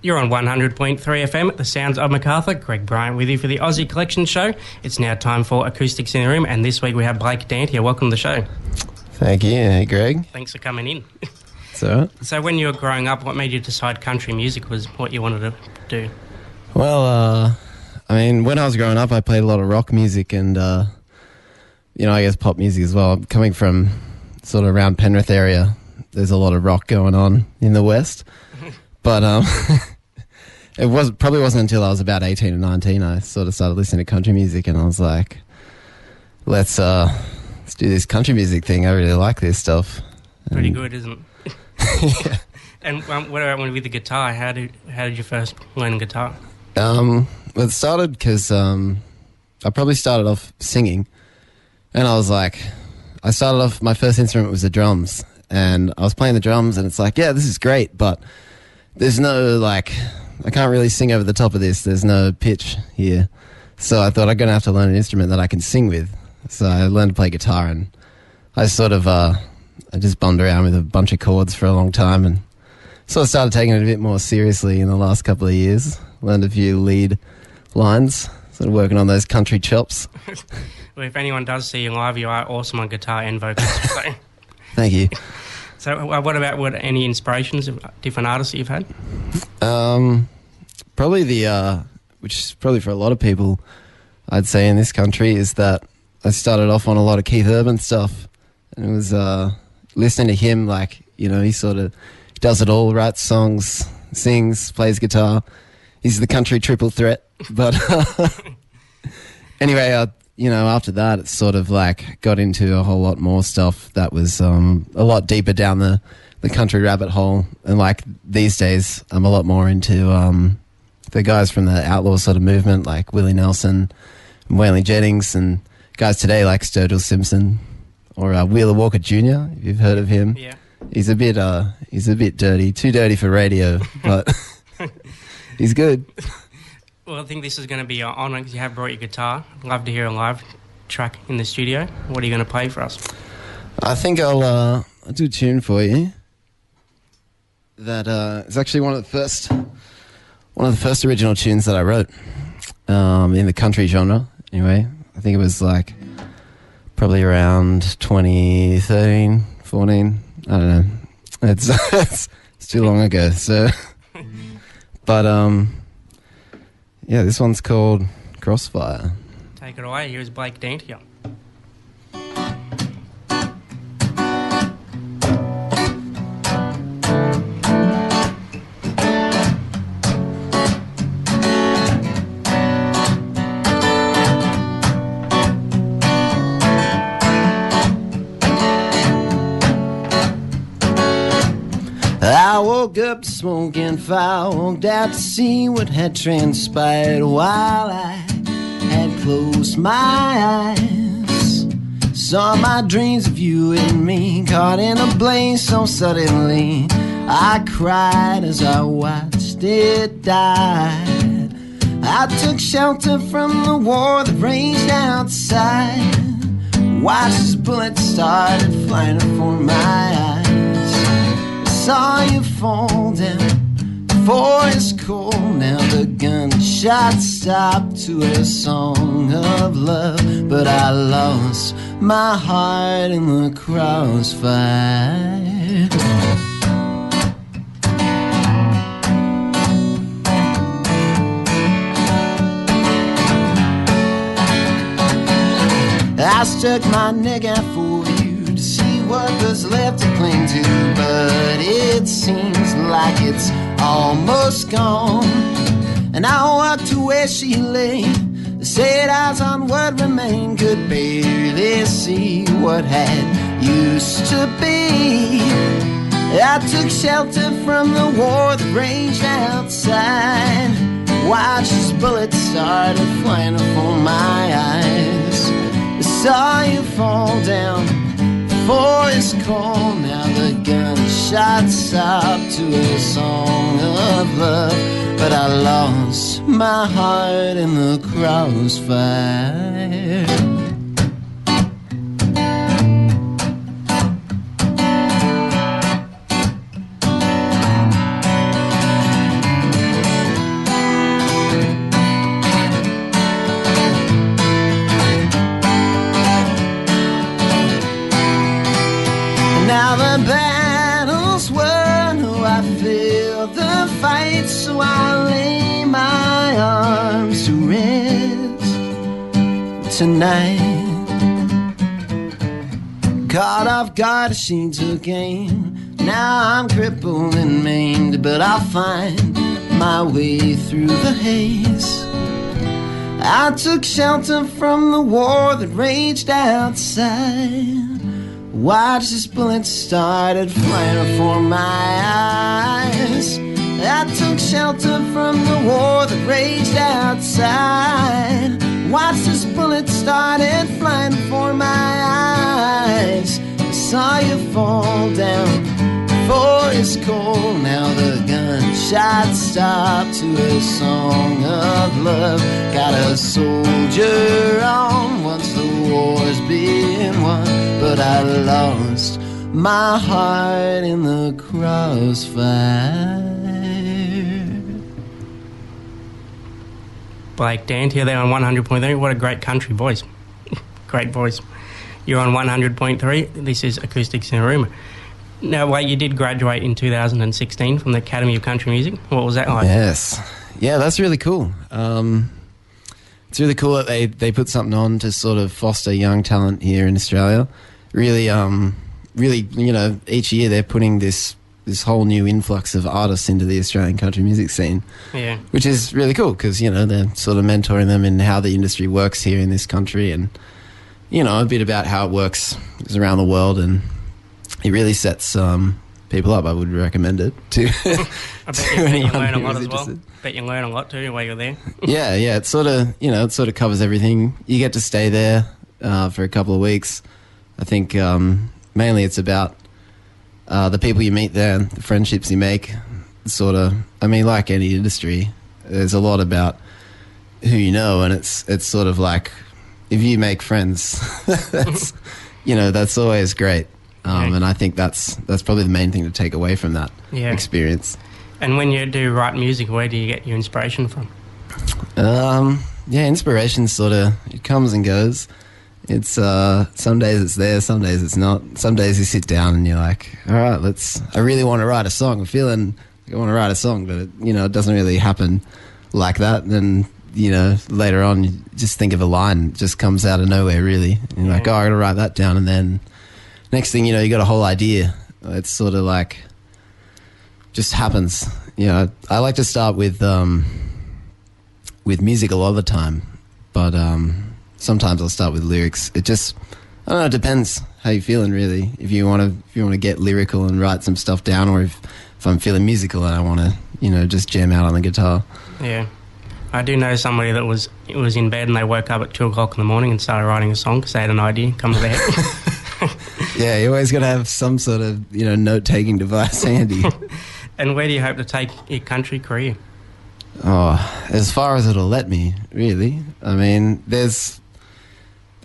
You're on 100.3 FM at the Sounds of Macarthur. Greg Bryant with you for the Aussie Collection Show. It's now time for Acoustics in the Room, and this week we have Blake Dantier. Welcome to the show. Thank you. Hey, Greg. Thanks for coming in. So when you were growing up, what made you decide country music was what you wanted to do? Well, when I was growing up, I played a lot of rock music and, I guess pop music as well. Coming from sort of around Penrith area, there's a lot of rock going on in the West. But it probably wasn't until I was about 18 or 19 I sort of started listening to country music, and I was like, let's do this country music thing. I really like this stuff. Pretty good, isn't it? Yeah. And what about with the guitar? How did you first learn guitar? Well, it started because I probably started off singing, and I was like, my first instrument was the drums, and I was playing the drums, and it's like, yeah, this is great, but there's no, I can't really sing over the top of this. There's no pitch here. So I thought I'm going to have to learn an instrument that I can sing with. So I learned to play guitar, and I sort of, I just bummed around with a bunch of chords for a long time, and sort of started taking it a bit more seriously in the last couple of years. Learned a few lead lines, sort of working on those country chops. Well, if anyone does see you live, you are awesome on guitar and vocals. So. Thank you. So what about any inspirations of different artists that you've had? Probably which is probably for a lot of people, I'd say in this country, is that I started off on a lot of Keith Urban stuff. And it was listening to him, he sort of does it all, writes songs, sings, plays guitar. He's the country triple threat. But anyway, after that, it sort of got into a whole lot more stuff that was a lot deeper down the country rabbit hole. And these days, I'm a lot more into the guys from the outlaw sort of movement, like Willie Nelson and Waylon Jennings, and guys today like Sturgill Simpson or Wheeler Walker Jr., if you've heard of him. Yeah. He's a bit dirty, too dirty for radio, but he's good. Well, I think this is going to be your honour because you have brought your guitar. I'd love to hear a live track in the studio. What are you going to play for us? I think I'll do a tune for you that is actually one of the first original tunes that I wrote in the country genre. Anyway, I think it was probably around 2013, 14. I don't know. It's too long ago. So, but yeah, this one's called Crossfire. Take it away. Here's Blake Dantier. I woke up smoking fire, walked out to see what had transpired while I had closed my eyes. Saw my dreams of you and me caught in a blaze so suddenly. I cried as I watched it die. I took shelter from the war that raged outside. Watched as bullets started flying before my eyes. Saw you fall down, the forest cold. Now the gunshot stopped to a song of love, but I lost my heart in the crossfire. I stuck my neck out for you to see what was left to cling to, but it seems like it's almost gone. And I walked to where she lay, set eyes on what remained, could barely see what had used to be. I took shelter from the war that raged outside, watched as bullets started flying before my eyes. I saw you fall down, the forest cold. Now the gunshot stopped to a song of love, but I lost my heart in the crossfire. fight, so I lay my arms to rest tonight. Caught off guard, she took aim. Now I'm crippled and maimed, but I'll find my way through the haze. I took shelter from the war that raged outside. Watched as bullets started flying before my eyes. I took shelter from the war that raged outside. Watched as bullets started flying before my eyes. I saw you fall down. For it's cold now, the gunshots stop to a song of love. Got a soldier on once the war's been won, but I lost my heart in the crossfire. Blake Dantier there on 100.3. What a great country voice. Great voice. You're on 100.3. This is Acoustics in a Room. Now, wait, you did graduate in 2016 from the Academy of Country Music. What was that like? Yes. Yeah, that's really cool. It's really cool that they put something on to sort of foster young talent here in Australia. Really, you know, each year they're putting this whole new influx of artists into the Australian country music scene. Yeah. Which is really cool because, you know, they're sort of mentoring them in how the industry works here in this country and, you know, a bit about how it works around the world, and it really sets people up. I would recommend it to. I bet you learn a lot as well. Bet you learn a lot too while you're there. Yeah. It sort of covers everything. You get to stay there for a couple of weeks. I think mainly it's about the people you meet there, the friendships you make. Sort of, I mean, like any industry, there's a lot about who you know, and it's sort of like if you make friends, that's always great. And I think that's probably the main thing to take away from that experience. And when you do write music, where do you get your inspiration from? Inspiration sort of, it comes and goes. It's some days it's there, some days it's not. Some days you sit down and you're like, all right, I really want to write a song. I'm feeling like I want to write a song, but it doesn't really happen like that. And then, later on you just think of a line, it just comes out of nowhere really. And you're like, oh, I got to write that down, and then next thing you know, you got a whole idea. It's sort of like just happens. I like to start with music a lot of the time, but sometimes I'll start with lyrics. It just, I don't know, it depends how you're feeling really. If you want to get lyrical and write some stuff down, or if I'm feeling musical and I want to, just jam out on the guitar. Yeah. I do know somebody that was in bed and they woke up at 2 o'clock in the morning and started writing a song because they had an idea come to their head. Yeah, you always got to have some sort of, note-taking device handy. And where do you hope to take your country career? Oh, as far as it'll let me, really. I mean,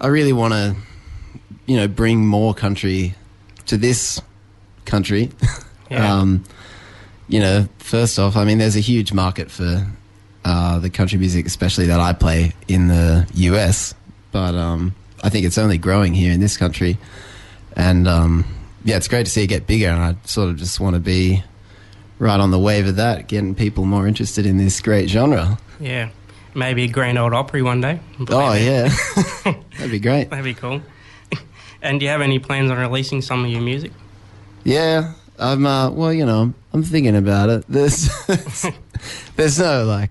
I really want to, bring more country to this country. Yeah. First off, I mean, there's a huge market for the country music, especially that I play in the US. But I think it's only growing here in this country. And, it's great to see it get bigger. And I sort of just want to be right on the wave of that, getting people more interested in this great genre. Yeah. Maybe a Grand Ole Opry one day. Oh, yeah. That'd be great. That'd be cool. And do you have any plans on releasing some of your music? Yeah. I'm thinking about it. There's no,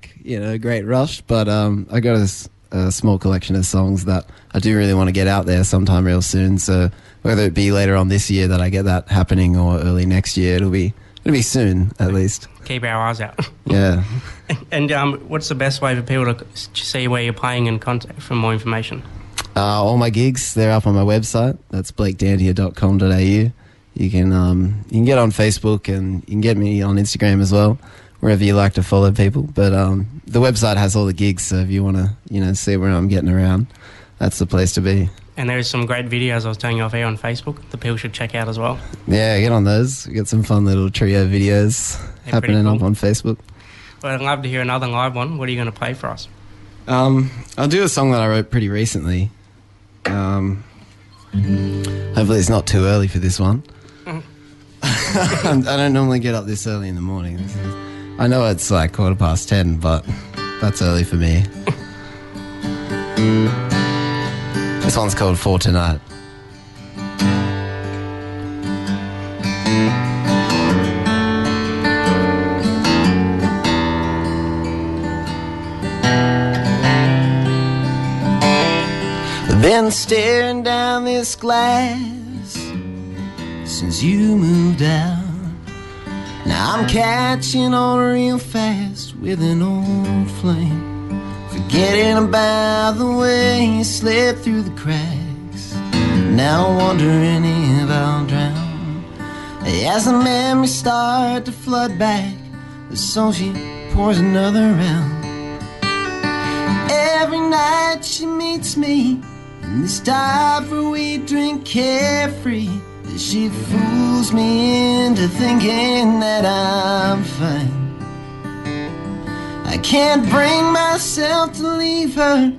great rush, but I got a small collection of songs that I do really want to get out there sometime real soon. So whether it be later on this year that I get that happening or early next year, it'll be soon at least. Keep our eyes out. Yeah. And what's the best way for people to see where you're playing and contact for more information? All my gigs, they're up on my website. That's blakedantier.com.au. You can get on Facebook, and you can get me on Instagram as well, wherever you like to follow people. But the website has all the gigs, so if you want to see where I'm getting around, that's the place to be. And there's some great videos I was telling you off here on Facebook that people should check out as well. Yeah, get on those. We got some fun little trio videos happening up on Facebook. Well, I'd love to hear another live one. What are you going to play for us? I'll do a song that I wrote pretty recently. Hopefully it's not too early for this one. I don't normally get up this early in the morning. I know it's like 10:15, but that's early for me. This one's called For Tonight. Been staring down this glass since you moved out. Now I'm catching on real fast with an old flame, forgetting about the way you slipped through the cracks. Now wondering if I'll drown as the memories start to flood back. So she pours another round. Every night she meets me in this dive where we drink carefree. She fools me into thinking that I'm fine. I can't bring myself to leave her,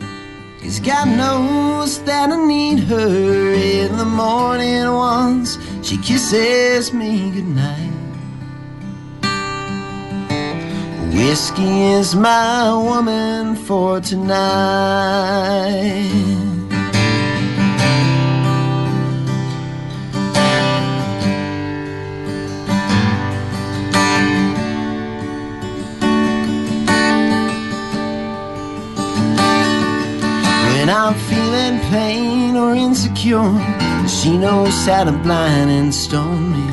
'cause God knows that I need her. In the morning once she kisses me goodnight. Whiskey is my woman for tonight. When I'm feeling pain or insecure, she knows how to blind and stone me.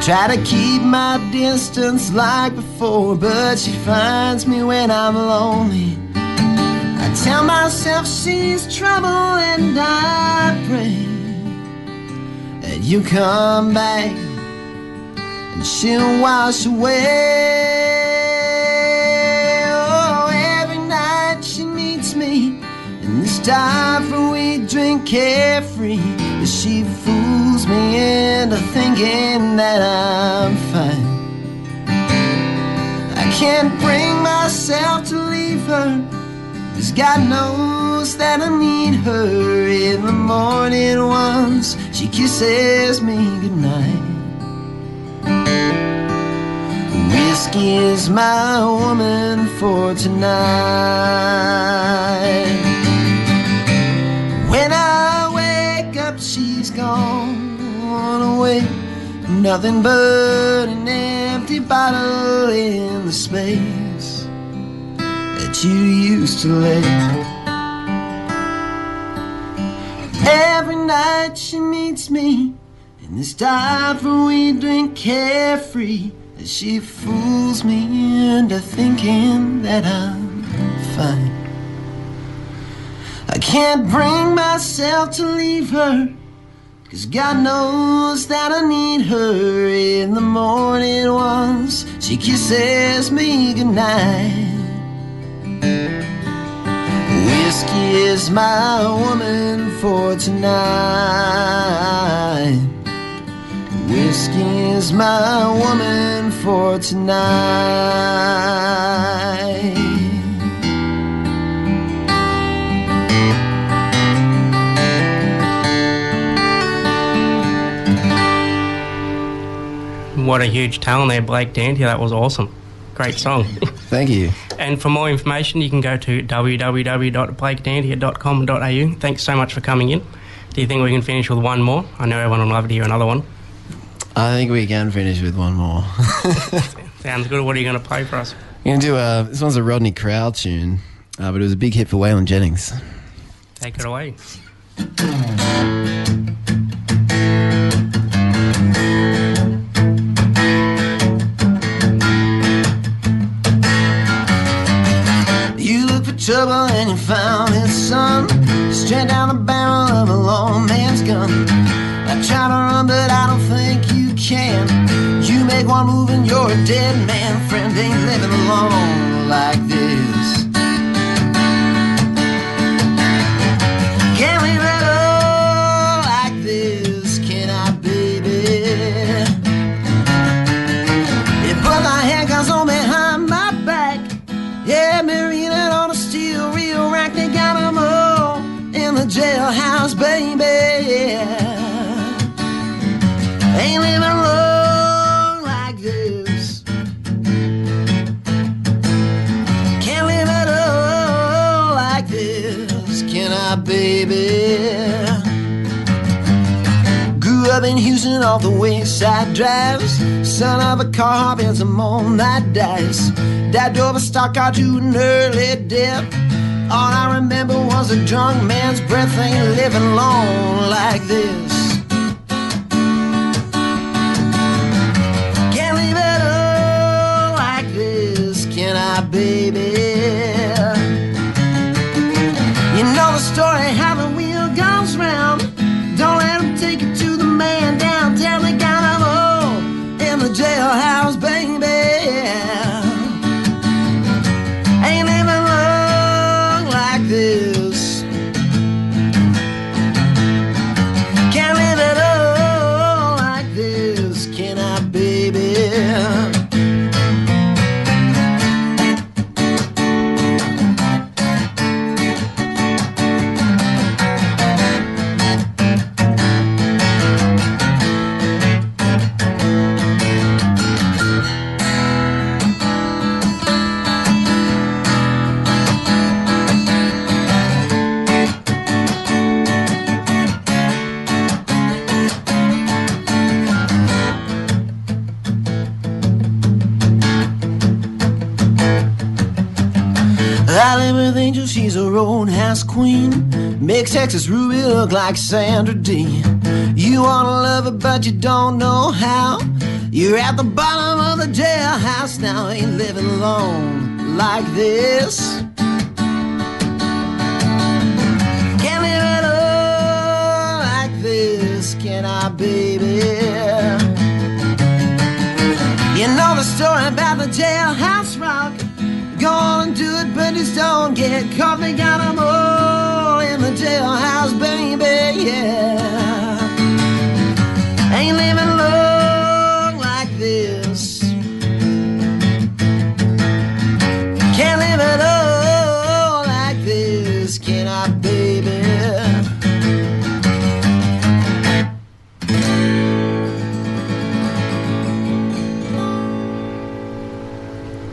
Try to keep my distance like before, but she finds me when I'm lonely. I tell myself she's trouble and I pray that you come back and she'll wash away. Oh, every night she meets me in this dive where we drink carefree. She fools me into thinking that I'm fine. I can't bring myself to leave her, 'cause God knows that I need her. In the morning once she kisses me goodnight. Whiskey is my woman for tonight. When I wake up, she's gone away. Nothing but an empty bottle in the space that you used to lay. Every night she meets me in this dive where we drink carefree. She fools me into thinking that I'm fine. I can't bring myself to leave her, 'cause God knows that I need her. In the morning once she kisses me goodnight. Whiskey is my woman for tonight. Whiskey is my woman for tonight. What a huge talent there, Blake Dantier. That was awesome. Great song. Thank you. And for more information, you can go to www.blakedantier.com.au. Thanks so much for coming in. Do you think we can finish with one more? I know everyone would love to hear another one. I think we can finish with one more. Sounds good. What are you going to play for us? We're going to do this one's a Rodney Crowell tune, but it was a big hit for Waylon Jennings. Take it away. You look for trouble and you found his son, straight down the barrel of a lone man's gun. I try to run, but I don't think you can. You make one move and you're a dead man. Friend ain't living alone like this. Can't leave it all like this, can I, baby? You put my handcuffs on behind my back. Yeah, married on a steel reel rack. They got 'em all in the jailhouse, baby. Ain't living long like this. I, baby? Grew up in Houston off the Wayside Drives. Son of a car hop and some all-night dice. Dad drove a stock car to an early death. All I remember was a drunk man's breath. Ain't living long like this. Can't leave it all like this, can I, baby? You know the story, how the wheel goes round. Don't let them take it to the man downtown. They got him all in the jailhouse, baby. Ain't living long like this. Can't live it all like this, can I, baby? I live with Angel, she's a roadhouse queen. Makes Texas Ruby look like Sandra Dean. You wanna love her but you don't know how. You're at the bottom of the jailhouse now. Ain't living long like this. Can't live it all like this, can I, baby? You know the story about the jailhouse rock. Go on and do it, but just don't get caught. They got them all in the jailhouse, baby, yeah. Ain't living long like this. Can't live it all like this, can I, baby?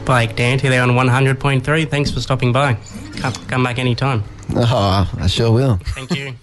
Blake Dantier there on 100.3. Thanks for stopping by. Come back anytime. Oh, I sure will. Thank you.